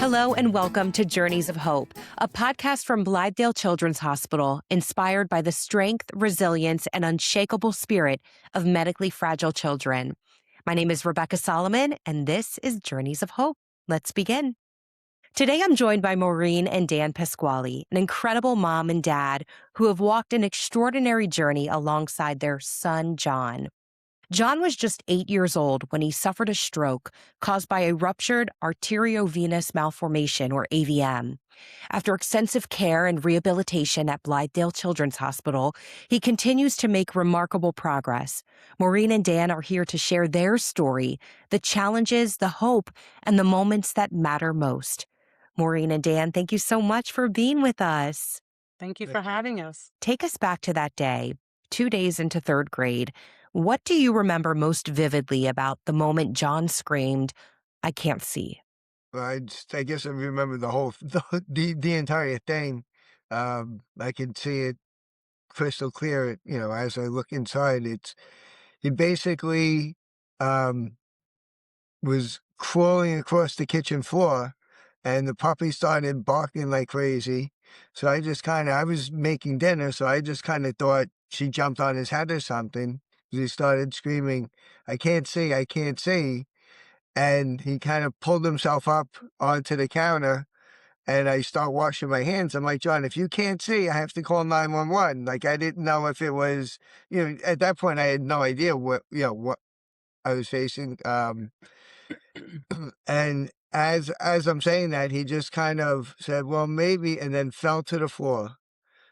Hello and welcome to Journeys of Hope, a podcast from Blythedale Children's Hospital, inspired by the strength, resilience, and unshakable spirit of medically fragile children. My name is Rebecca Solomon, and this is Journeys of Hope. Let's begin. Today, I'm joined by Maureen and Dan Pasquale, an incredible mom and dad who have walked an extraordinary journey alongside their son, John. John was just 8 years old when he suffered a stroke caused by a ruptured arteriovenous malformation, or AVM. After extensive care and rehabilitation at Blythedale Children's Hospital, he continues to make remarkable progress. Maureen and Dan are here to share their story, the challenges, the hope, and the moments that matter most. Maureen and Dan, thank you so much for being with us. Thank you for having us. Take us back to that day, 2 days into third grade. What do you remember most vividly about the moment John screamed, "I can't see"? I guess I remember the whole the entire thing. I can see it crystal clear. As I look inside, he basically um, was crawling across the kitchen floor, and the puppy started barking like crazy. So I was making dinner, so I just kind of thought she jumped on his head or something. He started screaming, "I can't see, I can't see." And he kind of pulled himself up onto the counter, and I start washing my hands. I'm like, "John, if you can't see, I have to call 911. Like, I didn't know if it was, at that point, I had no idea what I was facing. And as I'm saying that, he just kind of said, "Well, maybe," and then fell to the floor.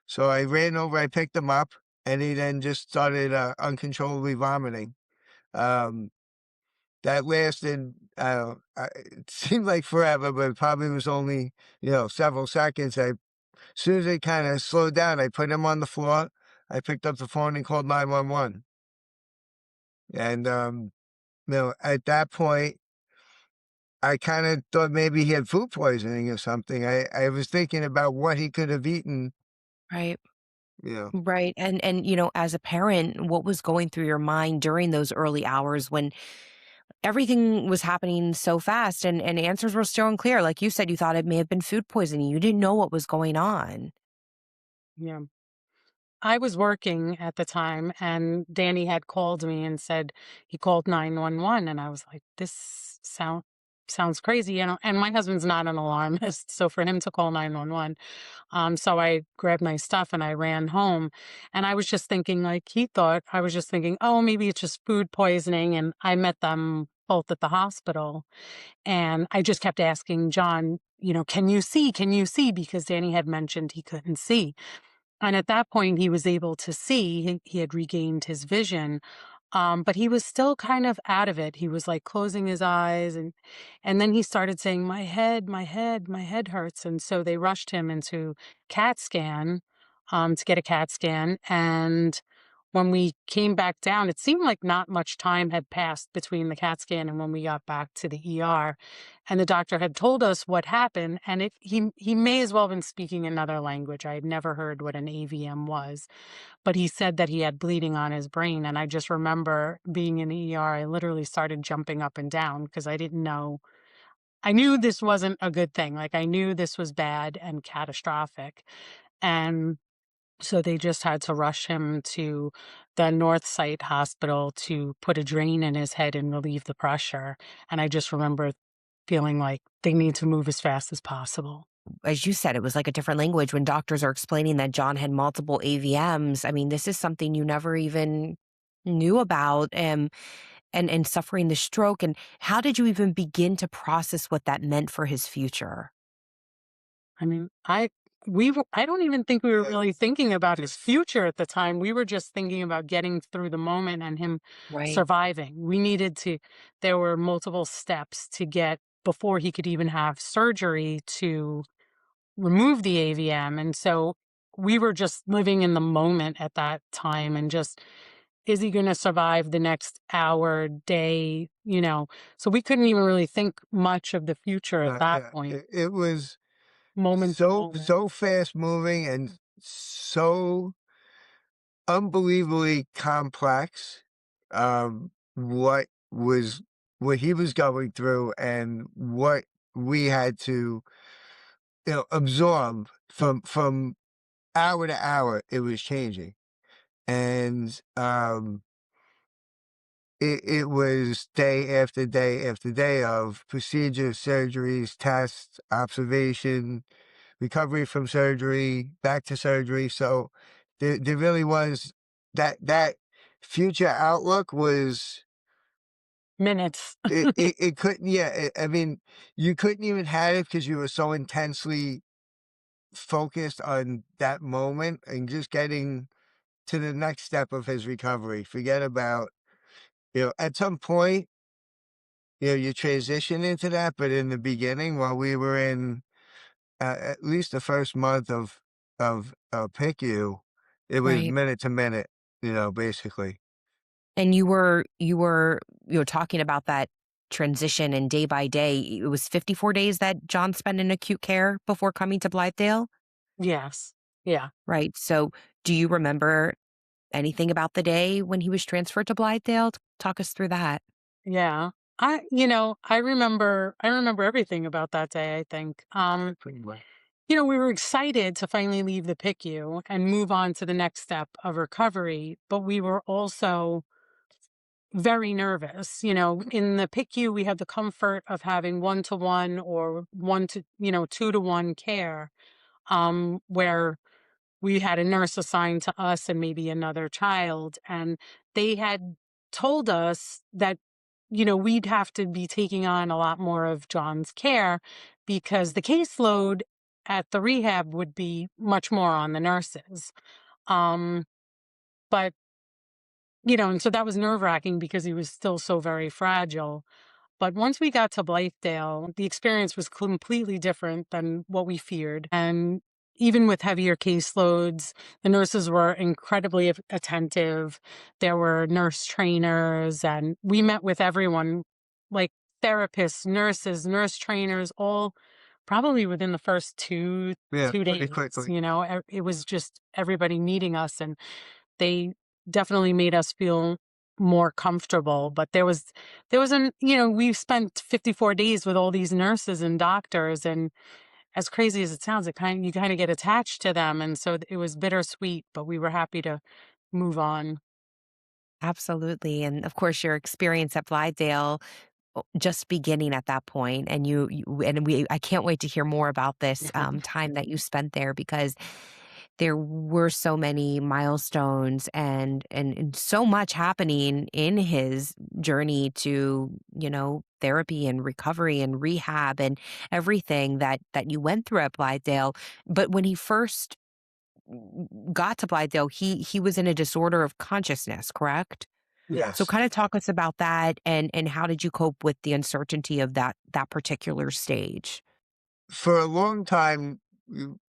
So I ran over, I picked him up, and he then just started uncontrollably vomiting. Um, That lasted, it seemed like forever, but it probably was only, several seconds. As soon as it kind of slowed down, I put him on the floor. I picked up the phone and called 911. And, at that point, I kind of thought maybe he had food poisoning or something. I was thinking about what he could have eaten, Right. you know. Right. And as a parent, what was going through your mind during those early hours when everything was happening so fast and answers were still unclear? Like you said, you thought it may have been food poisoning. You didn't know what was going on. Yeah. I was working at the time, and Danny had called me and said he called 911, and I was like, this sounds crazy, and my husband's not an alarmist, so for him to call 911, so I grabbed my stuff and I ran home, and I was just thinking, like he thought, I was just thinking, oh, maybe it's just food poisoning, and I met them both at the hospital, and I just kept asking John, can you see? Can you see? Because Danny had mentioned he couldn't see. And at that point, he was able to see. He had regained his vision, but he was still kind of out of it. He was like closing his eyes, and then he started saying, "My head, my head, my head hurts." And so they rushed him into CAT scan, to get a CAT scan. And when we came back down, it seemed like not much time had passed between the CAT scan and when we got back to the ER. And the doctor had told us what happened, and he may as well have been speaking another language. I had never heard what an AVM was, but he said that he had bleeding on his brain. And I just remember being in the ER, I literally started jumping up and down because I didn't know. I knew this wasn't a good thing. Like, I knew this was bad and catastrophic. And so they just had to rush him to the North Site Hospital to put a drain in his head and relieve the pressure. And I just remember feeling like they need to move as fast as possible. As you said, it was like a different language when doctors are explaining that John had multiple AVMs. I mean, this is something you never even knew about, and suffering the stroke. And how did you even begin to process what that meant for his future? I mean, I don't even think we were really thinking about his future at the time. We were just thinking about getting through the moment and him Right. surviving. There were multiple steps to get before he could even have surgery to remove the AVM. And so we were just living in the moment at that time and just, is he going to survive the next hour, day, So we couldn't even really think much of the future at that Yeah, point, it was moment to so moment. so fast moving and so unbelievably complex. What he was going through and what we had to, absorb from hour to hour. It was changing, and it was day after day after day of procedures, surgeries, tests, observation, recovery from surgery, back to surgery. So there really was that future outlook was Minutes. it couldn't, I mean, you couldn't even have it because you were so intensely focused on that moment and just getting to the next step of his recovery. Forget about, at some point, you transition into that, but in the beginning, while we were in at least the first month of PICU, it was Right. minute to minute, basically. And you were talking about that transition and day by day. It was 54 days that John spent in acute care before coming to Blythedale, Yes. Yeah. right? So, do you remember anything about the day when he was transferred to Blythedale? Talk us through that. Yeah. I remember everything about that day, I think. Pretty much. We were excited to finally leave the PICU and move on to the next step of recovery, but we were also very nervous. In the PICU, we had the comfort of having 1-to-1 or 2-to-1 care, where we had a nurse assigned to us and maybe another child. And they had told us that, we'd have to be taking on a lot more of John's care because the caseload at the rehab would be much more on the nurses. Um, but, and so that was nerve wracking because he was still so very fragile. But once we got to Blythedale, the experience was completely different than what we feared. And even with heavier caseloads, the nurses were incredibly attentive. There were nurse trainers, and we met with everyone, like therapists, nurses, nurse trainers, all probably within the first two Yeah, two pretty days. quickly. It was just everybody meeting us, and they definitely made us feel more comfortable. But there was we spent 54 days with all these nurses and doctors, and as crazy as it sounds, you kind of get attached to them, and so it was bittersweet, but we were happy to move on. Absolutely. And of course, your experience at Blythedale just beginning at that point, and I can't wait to hear more about this time that you spent there because there were so many milestones and so much happening in his journey to therapy and recovery and rehab and everything that you went through at Blythedale. But when he first got to Blythedale, he was in a disorder of consciousness, correct? So Yes. kind of talk us about that and how did you cope with the uncertainty of that particular stage? For a long time,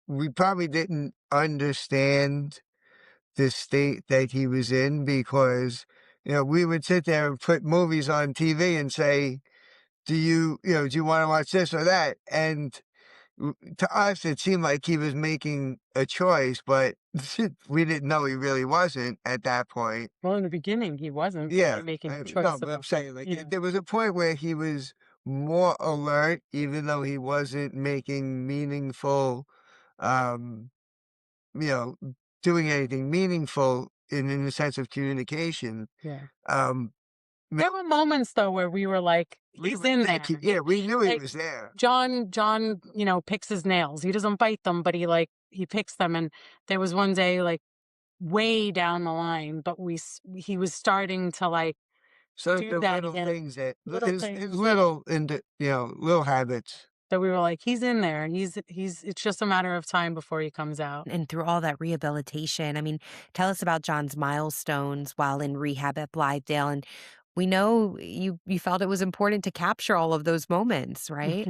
we probably didn't understand the state that he was in because, we would sit there and put movies on TV and say, do you want to watch this or that? And to us, it seemed like he was making a choice, but we didn't know he really wasn't at that point. Well, in the beginning, he wasn't really Yeah, making a no, choice but I'm about, saying, like, there was a point where he was more alert, even though he wasn't making meaningful, um, you know, doing anything meaningful in the sense of communication. yeah. Um, There were moments though where we were like, we he's would in think, there. yeah, we knew he Like was there. John, picks his nails. He doesn't bite them, but he picks them. And there was one day like way down the line, but he was starting to like So do the that little again. things that Little his things. little into little habits. So we were like, he's in there. It's just a matter of time before he comes out. And through all that rehabilitation, I mean, tell us about John's milestones while in rehab at Blythedale. And we know you felt it was important to capture all of those moments, right?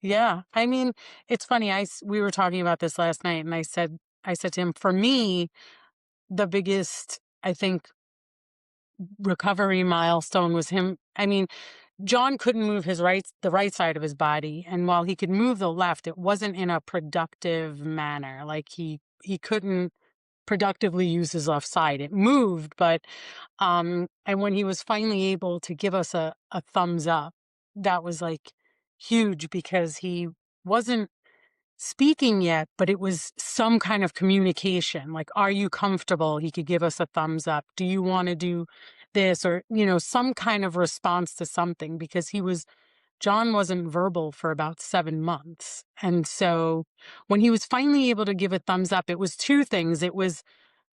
Yeah. I mean, it's funny. We were talking about this last night, and I said to him, for me, the biggest, I think, recovery milestone was him. I mean, John couldn't move the right side of his body, and while he could move the left, it wasn't in a productive manner. Like he couldn't productively use his left side. It moved, but and when he was finally able to give us a thumbs up, that was like huge because he wasn't speaking yet, but it was some kind of communication. Like, are you comfortable? He could give us a thumbs up. Do you want to do this? Or, some kind of response to something, because John wasn't verbal for about 7 months. And so when he was finally able to give a thumbs up, it was two things. It was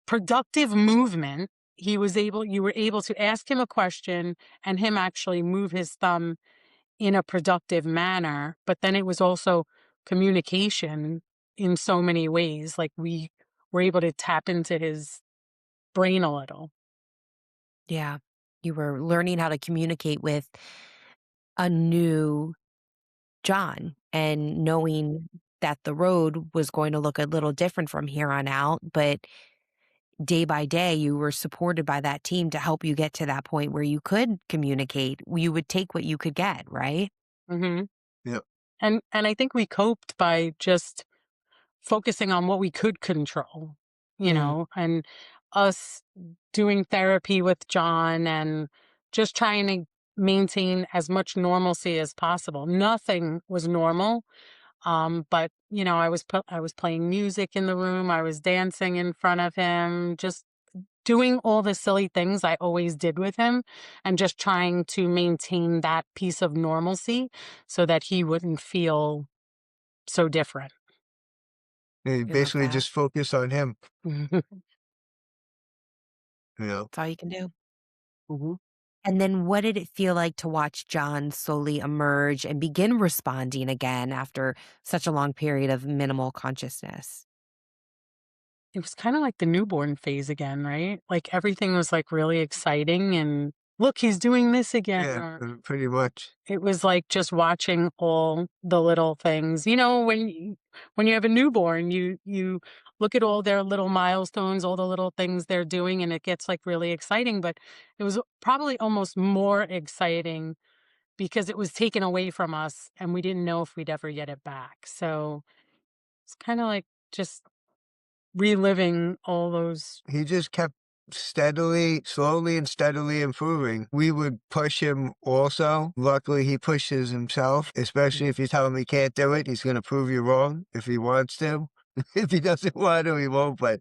productive movement. You were able to ask him a question and him actually move his thumb in a productive manner. But then it was also communication in so many ways. Like, we were able to tap into his brain a little. Yeah. You were learning how to communicate with a new John and knowing that the road was going to look a little different from here on out. But day by day, you were supported by that team to help you get to that point where you could communicate. You would take what you could get, right? Hmm. Yep. And I think we coped by just focusing on what we could control, Mm, and us doing therapy with John and just trying to maintain as much normalcy as possible. Nothing was normal. But I was playing music in the room. I was dancing in front of him, just doing all the silly things I always did with him, and just trying to maintain that piece of normalcy so that he wouldn't feel so different. And you I love basically that. just focus on him, Mhm. you know. That's all you can do. Mhm. And then what did it feel like to watch John slowly emerge and begin responding again after such a long period of minimal consciousness? It was kind of like the newborn phase again, right? Like, everything was like really exciting, and look, he's doing this again. Yeah, Or pretty much. it was like just watching all the little things. When you have a newborn, you look at all their little milestones, all the little things they're doing, and it gets like really exciting. But it was probably almost more exciting because it was taken away from us, and we didn't know if we'd ever get it back. So it's kind of like just reliving all those. He just kept slowly and steadily improving. We would push him also. Luckily, he pushes himself, especially if you tell him he can't do it. He's going to prove you wrong if he wants to. If he doesn't want to, he won't. But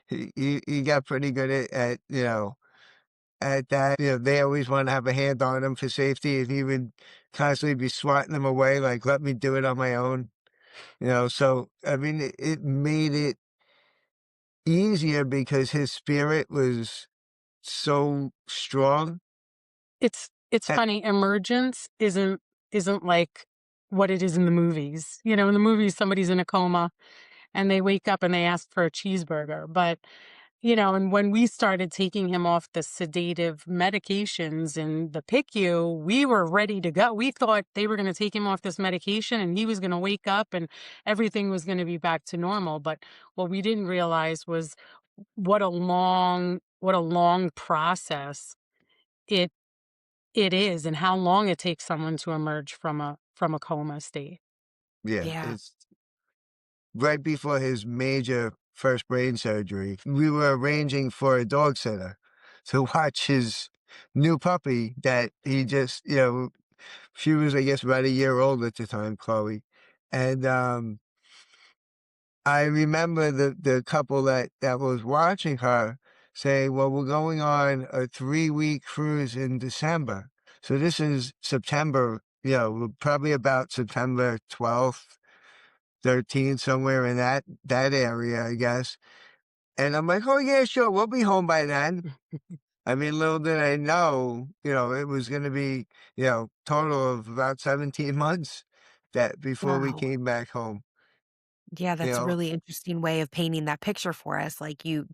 he got pretty good at that. They always want to have a hand on him for safety, and he would constantly be swatting them away, like, let me do it on my own. So, I mean, it made it easier because his spirit was so strong. It's And funny, emergence isn't like what it is in the movies. In the movies, somebody's in a coma and they wake up and they ask for a cheeseburger. But, and when we started taking him off the sedative medications in the PICU, we were ready to go. We thought they were going to take him off this medication and he was going to wake up and everything was going to be back to normal. But what we didn't realize was what a long process it it is, and how long it takes someone to emerge from a coma state. yeah, Yeah. it's right before his major first brain surgery. We were arranging for a dog sitter to watch his new puppy that he just, she was, I guess, about a year old at the time, Chloe. And I remember the couple that was watching her say, well, we're going on a 3-week cruise in December. So this is September, probably about September 12th, 13th, somewhere in that area, I guess. And I'm like, oh yeah, sure, we'll be home by then. I mean, little did I know, it was going to be, total of about 17 months that before we Wow. came back home, Yeah, you that's a know. really interesting way of painting that picture for us. Like your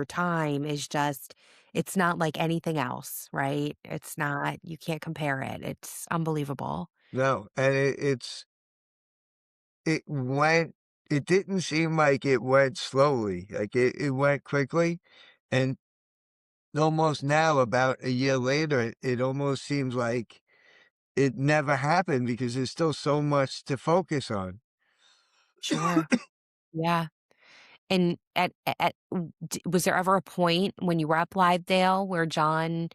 time is just, it's not like anything else, right? It's not, you can't compare it. It's unbelievable. No, and it went it didn't seem like it went slowly, like, it went quickly, and almost now, about a year later, it almost seems like it never happened because there's still so much to focus on. Sure. Yeah. And was there ever a point when you were at Blythedale where John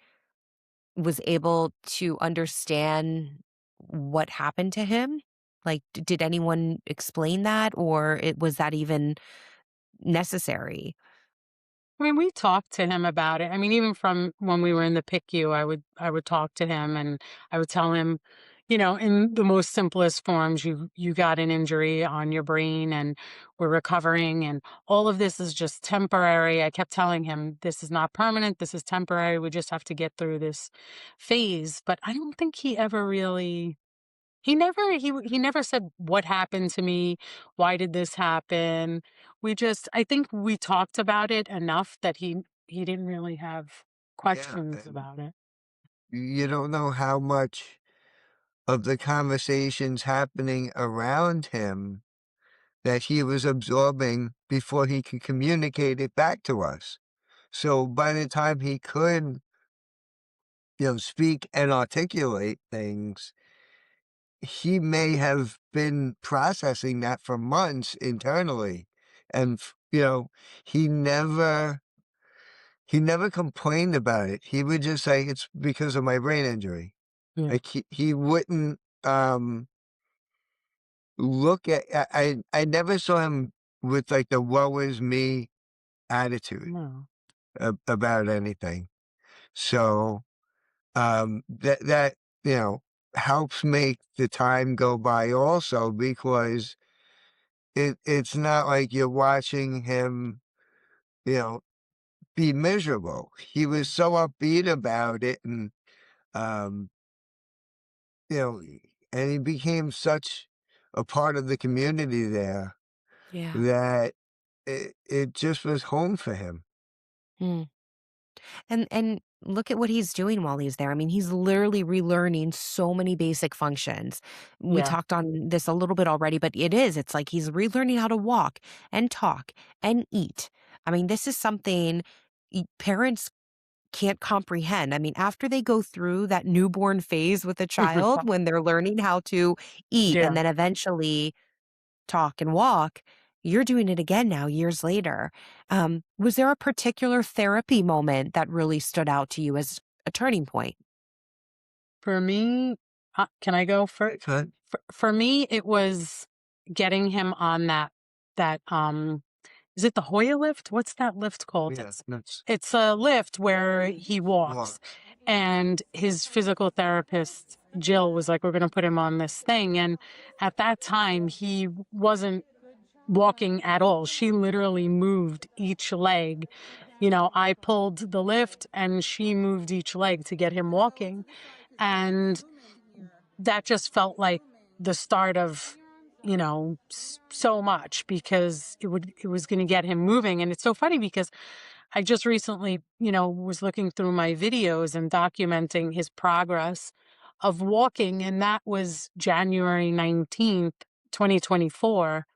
was able to understand what happened to him? Like, did anyone explain that, or was that even necessary? I mean, we talked to him about it. I mean, even from when we were in the PICU, I would talk to him and I would tell him, in the most simplest forms, you got an injury on your brain and we're recovering and all of this is just temporary. I kept telling him this is not permanent, this is temporary. We just have to get through this phase. But I don't think he ever really he never said what happened to me, why did this happen? I think we talked about it enough that he didn't really have Yeah, questions and about it. you don't know how much of the conversations happening around him that he was absorbing before he could communicate it back to us. So by the time he could, speak and articulate things, he may have been processing that for months internally. And, he never he never complained about it. He would just say, "It's because of my brain injury." Yeah. Like, he wouldn't, look at I never saw him with, like, the "woe is me" attitude No. about anything. So, that, helps make the time go by also because it's not like you're watching him, you know, be miserable. He was so upbeat about it um, you know, and he became such a part of the community there Yeah. that it just was home for him. Mm. And look at what he's doing while he's there. I mean, he's literally relearning so many basic functions. We Yeah. talked on this a little bit already, but it's like he's relearning how to walk and talk and eat. I mean, this is something parents can't comprehend. I mean, after they go through that newborn phase with a child when they're learning how to eat and Yeah. then eventually talk and walk, you're doing it again now years later. Was there a particular therapy moment that really stood out to you as a turning point? For me, can I go for Okay. for me it was getting him on that is it the Hoya lift? What's that lift called? Yeah, that's It's a lift where he walks. walks. And his physical therapist, Jill, was like, we're going to put him on this thing. And at that time, he wasn't walking at all. She literally moved each leg. I pulled the lift and she moved each leg to get him walking. And that just felt like the start of so much because it was going to get him moving. And it's so funny because I just recently was looking through my videos and documenting his progress of walking, and that was January 19th, 2024.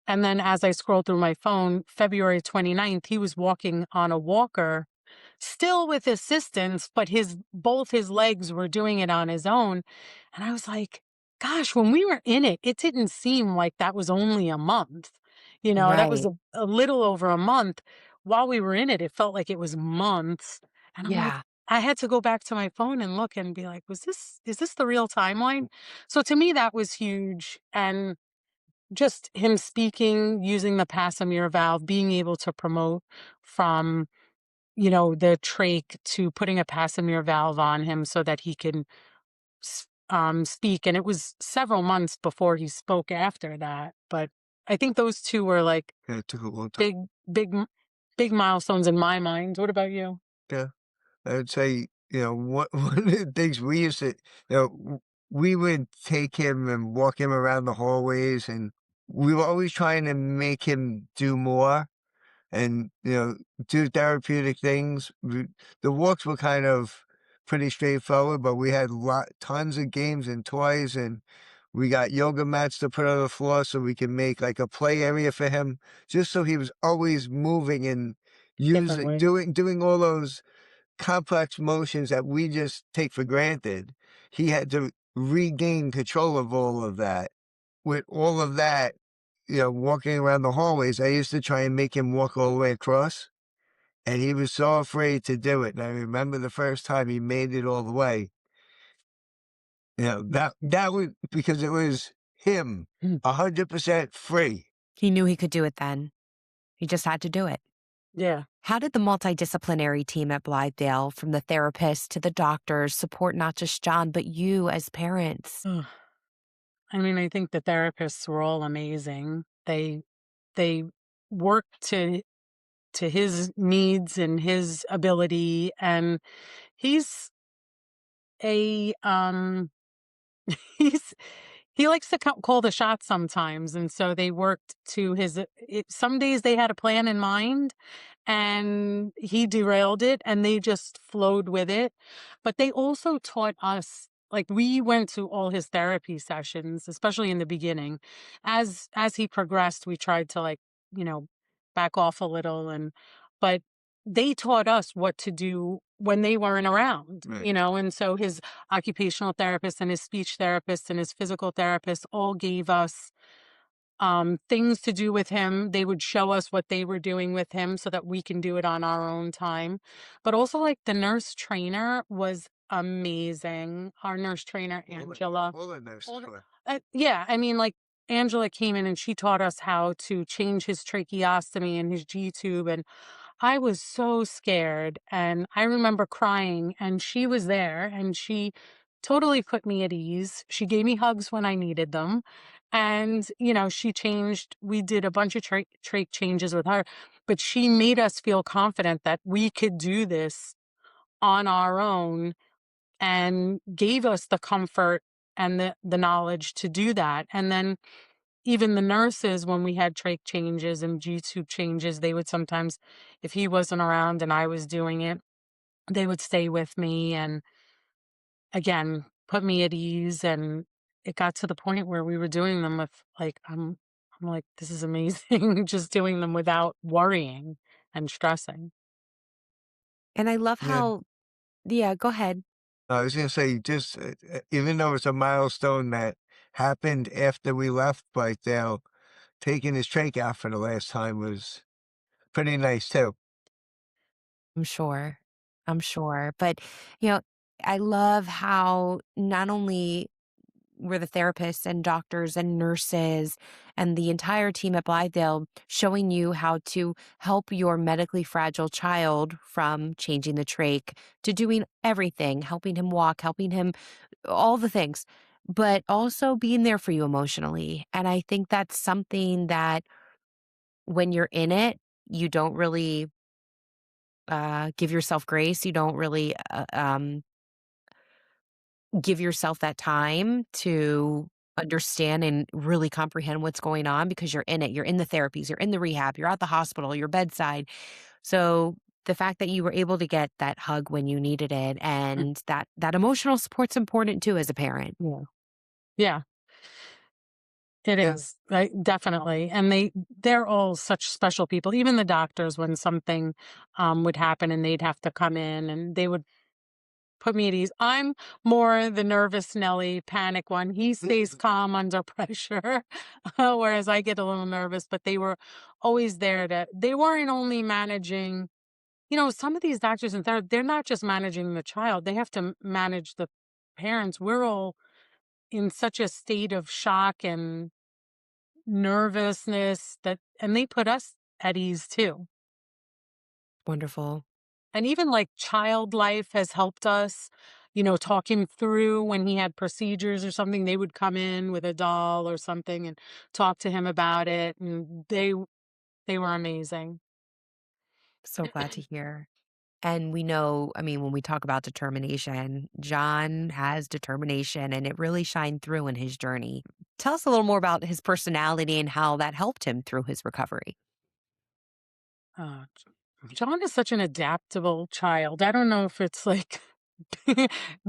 And then as I scrolled through my phone, February 29th, he was walking on a walker, still with assistance, but both his legs were doing it on his own. And I was like, gosh, when we were in it, it didn't seem like that was only a month. That was Right. a little over a month. While we were in it, it felt like it was months. And I'm like, Yeah. I had to go back to my phone and look and be like, is this the real timeline? So to me, that was huge. And just him speaking, using the passenger valve, being able to promote from the trach to putting a passenger valve on him so that he can speak. And it was several months before he spoke after that. But I think those two were like Yeah, it took a long time. big, big, big milestones in my mind. What about you? Yeah. I would say, one of the things we used to, we would take him and walk him around the hallways, and we were always trying to make him do more and, do therapeutic things. The walks were kind of pretty straightforward, but we had tons of games and toys, and we got yoga mats to put on the floor so we can make like a play area for him, just so he was always moving and Differently. doing all those complex motions that we just take for granted. He had to regain control of all of that. With all of that, walking around the hallways, I used to try and make him walk all the way across, and he was so afraid to do it. And I remember the first time he made it all the way. You know, that was because it was him, Mm. 100% free. He knew he could do it then. He just had to do it. Yeah. How did the multidisciplinary team at Blythedale, from the therapists to the doctors, support not just John, but you as parents? Ugh. I mean, I think the therapists were all amazing. They worked to his needs and his ability, and he's a he's he likes to call the shots sometimes, and so they worked to his some days they had a plan in mind and he derailed it and they just flowed with it. But they also taught us, like, we went to all his therapy sessions, especially in the beginning. As he progressed, we tried to, like, you know, back off a little, and but they taught us what to do when they weren't around, Right. you know. And so his occupational therapist and his speech therapist and his physical therapist all gave us things to do with him. They would show us what they were doing with him so that we can do it on our own time. But also, like, the nurse trainer was amazing. Our nurse trainer, Angela. All the nurses were. Yeah, I mean, like, Angela came in and she taught us how to change his tracheostomy and his G tube. And I was so scared. And I remember crying, and she was there and she totally put me at ease. She gave me hugs when I needed them. And, you know, we did a bunch of trach changes with her, but she made us feel confident that we could do this on our own and gave us the comfort and the knowledge to do that. And then even the nurses, when we had trach changes and G tube changes, they would sometimes, if he wasn't around and I was doing it, they would stay with me and, again, put me at ease. And it got to the point where we were doing them with, like, I'm like, this is amazing, just doing them without worrying and stressing. And I love Yeah. how, yeah, go ahead. I was gonna say, just even though it's a milestone that happened after we left Blythedale, taking his trach out for the last time was pretty nice too. I'm sure. I'm sure. But, you know, I love how not only were the therapists and doctors and nurses and the entire team at Blythedale showing you how to help your medically fragile child, from changing the trach to doing everything, helping him walk, helping him, all the things, but also being there for you emotionally. And I think that's something that when you're in it, you don't really give yourself grace. You don't really give yourself that time to understand and really comprehend what's going on, because you're in it. You're in the therapies, you're in the rehab, you're at the hospital, you're bedside. So the fact that you were able to get that hug when you needed it, Mm. and that emotional support's important too as a parent. Yeah. Yeah, it Yeah. is. Right, definitely. And they're all such special people. Even the doctors, when something would happen and they'd have to come in and they would put me at ease. I'm more the nervous Nelly, panic one. He stays calm under pressure, whereas I get a little nervous. But they were always there they weren't only managing, you know, some of these doctors and they're not just managing the child, they have to manage the parents. We're all in such a state of shock and nervousness and they put us at ease too. Wonderful. And even, like, child life has helped us, you know, talk him through when he had procedures or something. They would come in with a doll or something and talk to him about it. And they were amazing. So glad to hear. And we know, I mean, when we talk about determination, John has determination and it really shined through in his journey. Tell us a little more about his personality and how that helped him through his recovery. John is such an adaptable child. I don't know if it's like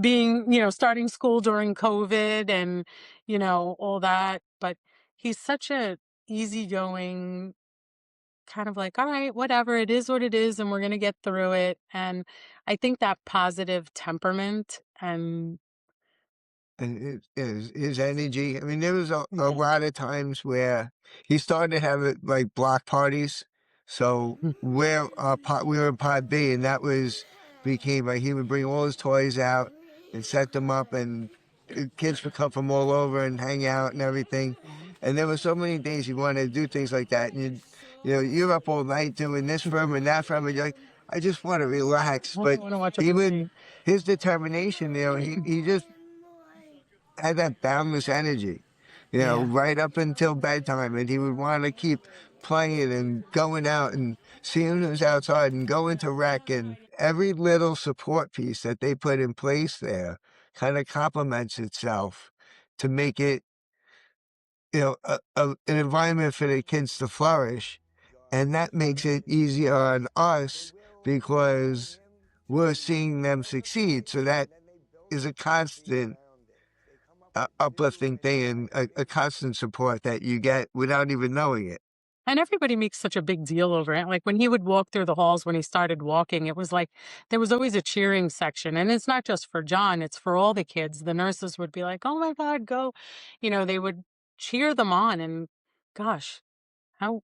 being, you know, starting school during COVID and, you know, all that, but he's such a easygoing, kind of like, all right, whatever, it is what it is, and we're going to get through it. And I think that positive temperament and And his energy. I mean, there was a yeah. lot of times where he started to have it like block parties. So we were in part B, and that was became like he would bring all his toys out and set them up, and kids would come from all over and hang out and everything. And there were so many days you wanted to do things like that. And you're up all night doing this for him and that for him. And you're like, I just want to relax. I But want to watch a he would, movie. his determination, he just had that boundless energy, Yeah. right up until bedtime. And he would want to keep playing and going out and seeing who's outside and going to rec. And every little support piece that they put in place there kind of complements itself to make it, an environment for the kids to flourish. And that makes it easier on us because we're seeing them succeed. So that is a constant uplifting thing and a constant support that you get without even knowing it. And everybody makes such a big deal over it. Like when he would walk through the halls when he started walking, it was like there was always a cheering section. And it's not just for John, it's for all the kids. The nurses would be like, oh my God, go. They would cheer them on. And gosh, how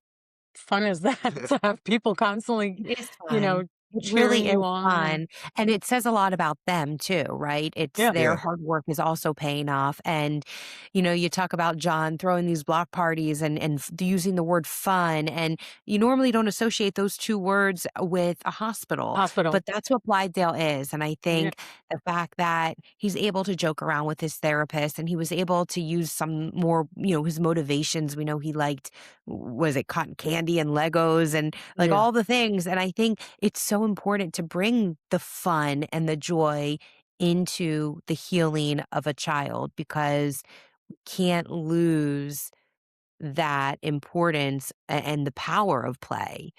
fun is that to have people constantly, It is you know, fun. It cheering really you is on? fun, and it says a lot about them too, right? It's Yeah. their Yeah. hard work is also paying off, and, you talk about John throwing these block parties and using the word fun, and you normally don't associate those 2 words with a hospital, Hospital. but that's what Blythedale is, and I Yeah. think the fact that he's able to joke around with his therapist, and he was able to use some more, his motivations. We know he liked, was it cotton candy and Legos and, like, Yeah. all the things, and I think it's so important to bring the fun and the joy into the healing of a child because we can't lose that importance and the power of play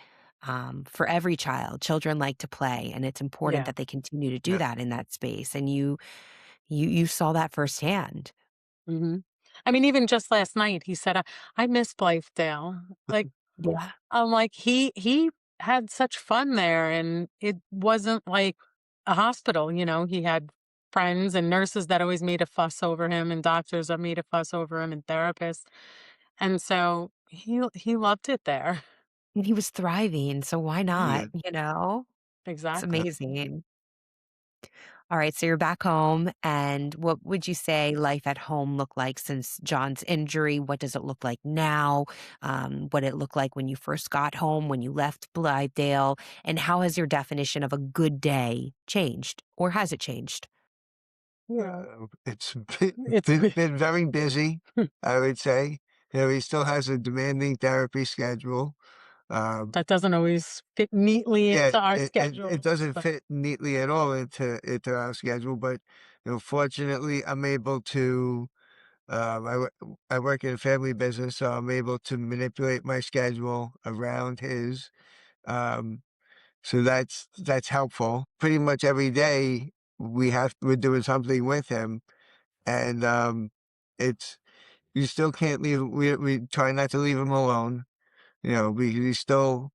for every child. Children like to play, and it's important Yeah. that they continue to do Yeah. that in that space. And you saw that firsthand. Hmm. I mean, even just last night, he said, I miss Blythedale. Like, Yeah. I'm like, he had such fun there, and it wasn't like a hospital. He had friends and nurses that always made a fuss over him, and doctors that made a fuss over him, and therapists, and so he loved it there. And he was thriving, so why not? Yeah. It's Exactly. amazing. All right, so you're back home, and what would you say life at home looked like since John's injury? What does it look like now? What did it look like when you first got home, when you left Blythedale? And how has your definition of a good day changed, or has it changed? Yeah. It's It's been very busy, I would say. He still has a demanding therapy schedule. Um, that doesn't always fit neatly yeah, into our it schedules, doesn't but fit neatly at all into our schedule, but fortunately, I'm able to. I work in a family business, so I'm able to manipulate my schedule around his. Um, so that's helpful. Pretty much every day we're doing something with him, and it's you still can't leave. We try not to leave him alone. We still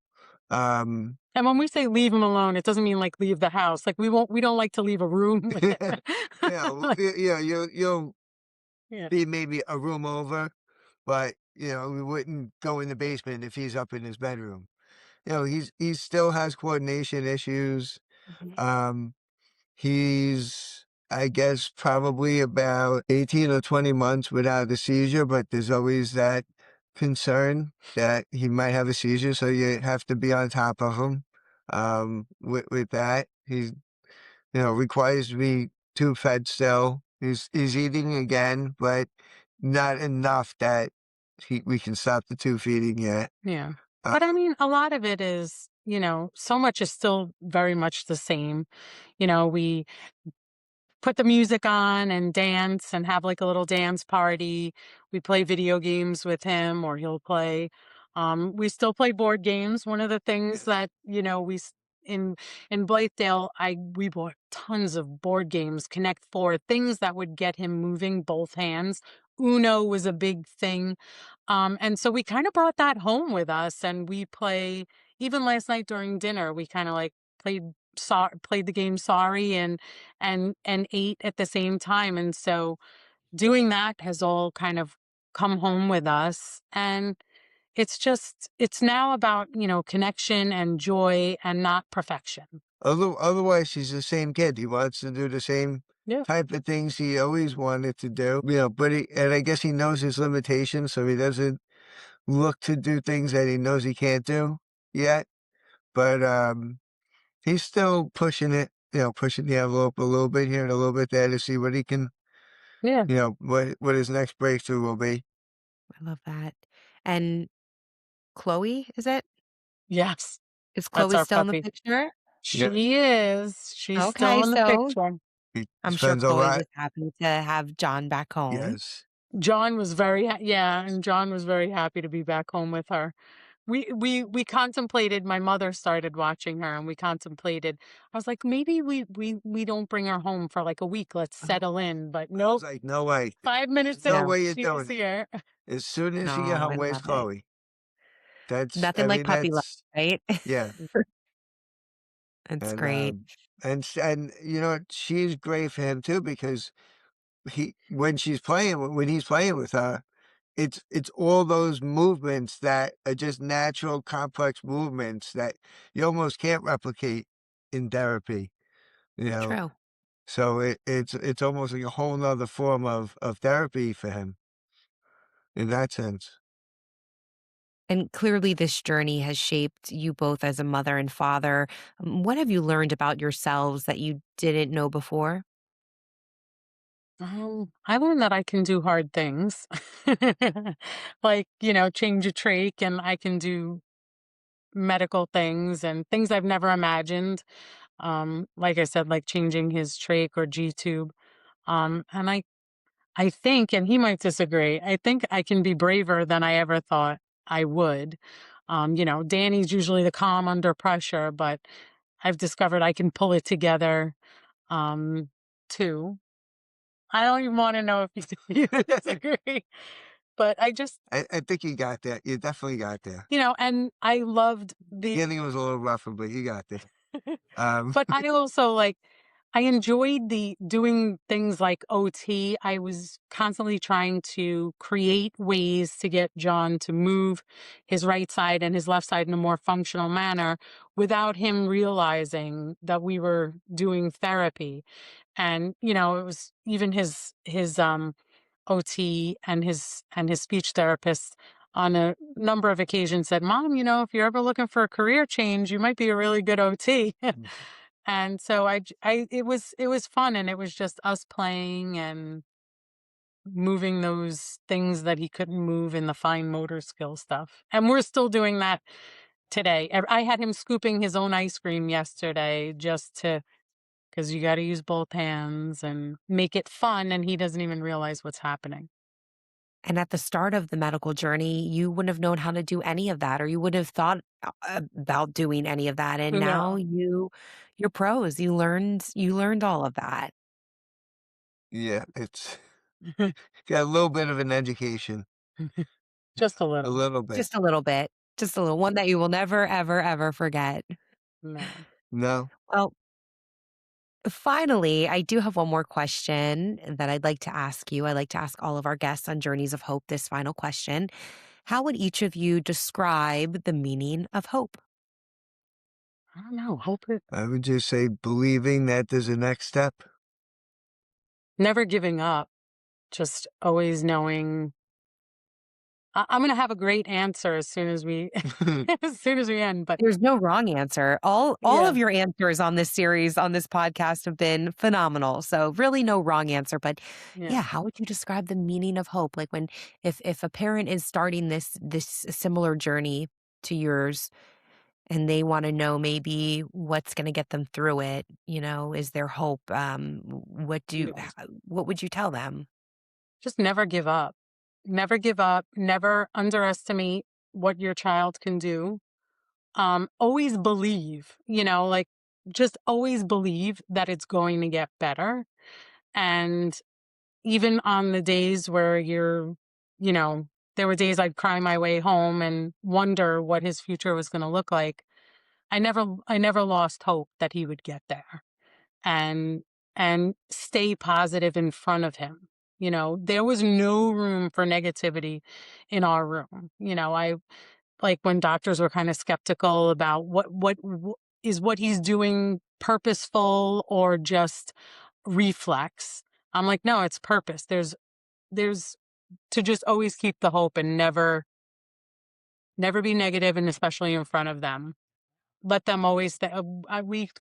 um and when we say leave him alone, it doesn't mean like leave the house. Like we don't like to leave a room with him. Like, you'll yeah. be maybe a room over, but we wouldn't go in the basement if he's up in his bedroom. He still has coordination issues. Mhm. Um, he's, I guess, probably about 18 or 20 months without a seizure, but there's always that concern that he might have a seizure, so you have to be on top of him. With that, he, requires to be tube fed still. He's eating again, but not enough that we can stop the tube feeding yet. Yeah. Uh, But I mean, a lot of it is, so much is still very much the same. We put the music on and dance and have like a little dance party. We play video games with him, or he'll play. We still play board games. One of the things yes. that in Blythedale, we bought tons of board games, Connect Four, things that would get him moving both hands. Uno was a big thing, and so we kind of brought that home with us, and we play. Even last night during dinner, we kind of like played played the game Sorry and ate at the same time. And so doing that has all kind of come home with us. And it's now about, connection and joy and not perfection. Otherwise, he's the same kid. He wants to do the same Yeah. type of things he always wanted to do, but and I guess he knows his limitations, so he doesn't look to do things that he knows he can't do yet. But he's still pushing it, pushing the envelope a little bit here and a little bit there to see what he can, Yeah. what his next breakthrough will be. I love that. And Chloe, is it? Yes. Is That's Chloe our still in the puppy. picture? Yeah, She is. She's still Okay, in the so picture. he I'm sure spends a Chloe lot. was happy to have John back home. Yes. John was very yeah, and John was very happy to be back home with her. We contemplated, my mother started watching her and we contemplated. I was like, maybe we don't bring her home for like a week. Let's settle in. But I was nope. like, no way. 5 minutes No in, No, way you're she was doing it. here. As soon as you get no, home, I where's love it. Chloe? Nothing I like mean, puppy love, right? yeah. It's And, great. and she's great for him too, because when he's playing with her, it's all those movements that are just natural, complex movements that you almost can't replicate in therapy, you know. True. So it's almost like a whole nother form of therapy for him in that sense. And clearly, this journey has shaped you both as a mother and father. What have you learned about yourselves that you didn't know before? I learned that I can do hard things. Like, change a trach, and I can do medical things and things I've never imagined. Like I said, like changing his trach or G tube. And I think, and he might disagree, I think I can be braver than I ever thought I would. Danny's usually the calm under pressure, but I've discovered I can pull it together um, too. I don't even want to know if you disagree, but I just, I think you got that. You definitely got there. and I loved the Beginning was a little rougher, but you got there. Um, but I also I enjoyed the doing things like OT. I was constantly trying to create ways to get John to move his right side and his left side in a more functional manner without him realizing that we were doing therapy. And, it was even his OT and his speech therapist on a number of occasions said, "Mom, if you're ever looking for a career change, you might be a really good OT." And so it was fun, and it was just us playing and moving those things that he couldn't move in the fine motor skill stuff. And we're still doing that today. I had him scooping his own ice cream yesterday just to because you got to use both hands and make it fun, and he doesn't even realize what's happening. And at the start of the medical journey, you wouldn't have known how to do any of that, or you wouldn't have thought about doing any of that. And now No, you're pros. You learned all of that. yeah, it's got a little bit of an education, just a a little. little bit. Just a little bit. Just a little one that you will never, ever, ever forget. No. No, Well, finally, I do have one more question that I'd like to ask you. I like to ask all of our guests on Journeys of Hope this final question. How would each of you describe the meaning of hope? I don't know. Hope it I would just say believing that there's a next step. never giving up, just always knowing I'm gonna have a great answer as soon as we as soon as we end, but There's no wrong answer. All yeah, of your answers on this series, on this podcast have been phenomenal. So really no wrong answer. But yeah. yeah, how would you describe the meaning of hope? Like when if a parent is starting this similar journey to yours and they want to know maybe what's going to get them through it, is there hope? Yes. What would you tell them? Just never give up. Never give up, never underestimate what your child can do. Always believe, just always believe that it's going to get better. And even on the days where you know, there were days I'd cry my way home and wonder what his future was going to look like. I never lost hope that he would get there and stay positive in front of him. There was no room for negativity in our room. I like when doctors were kind of skeptical about what is what he's doing purposeful or just reflex. I'm like, no, it's purpose. There's to just always keep the hope and never be negative, and especially in front of them. Let them always I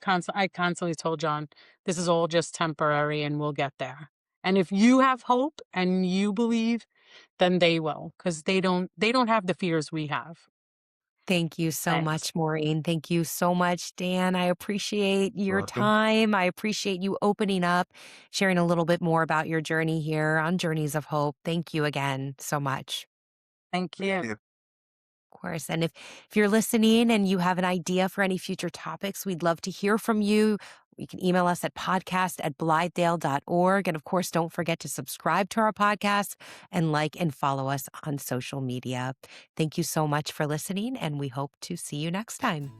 constantly told John, this is all just temporary and we'll get there. And if you have hope and you believe, then they will, because they don't have the fears we have. Thank you so Thanks. much, Maureen. Thank you so much, Dan. I appreciate your Welcome. time. I appreciate you opening up, sharing a little bit more about your journey here on Journeys of Hope. Thank you again so much. Thank you. Yeah. Of course. And if you're listening and you have an idea for any future topics, we'd love to hear from you. You can email us at podcast@blythedale.org. And of course, don't forget to subscribe to our podcast and like and follow us on social media. Thank you so much for listening, and we hope to see you next time.